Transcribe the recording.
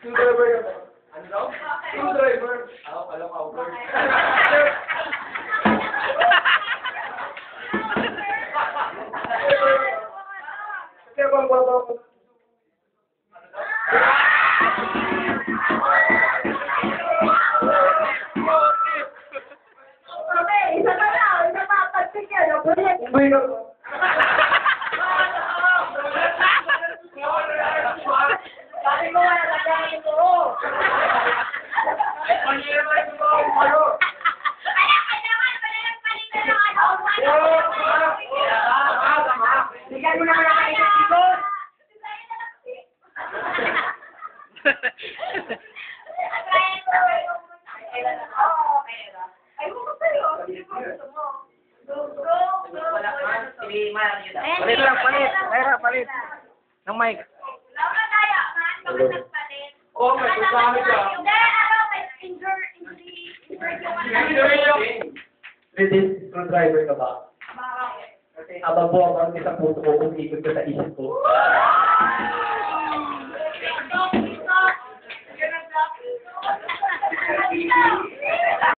Screwdriver ka ba? Ano daw? Screwdriver. Ako, alam ko, over. Kaya bang baba ko? Okay, isa pa na. Isa pa. Pagpig yan. Ulit. Uy ka ba? Sabi ko nga, nagagalit ko. Bigyan mo naman ang kainit ko. Ay, mo ko sa'yo. Hindi ko gusto mo. Wala ka. Sige, mahal yun. Palit lang, palit. Mayra, palit. Ng mic. Laura tayo, man. Bakit nagpalit? Oo, may susami ka. Hindi, ano, may injury yung British screwdriver ka ba? Bakit? Abang buwang ang isang puso ko kung ikot ka sa isip ko.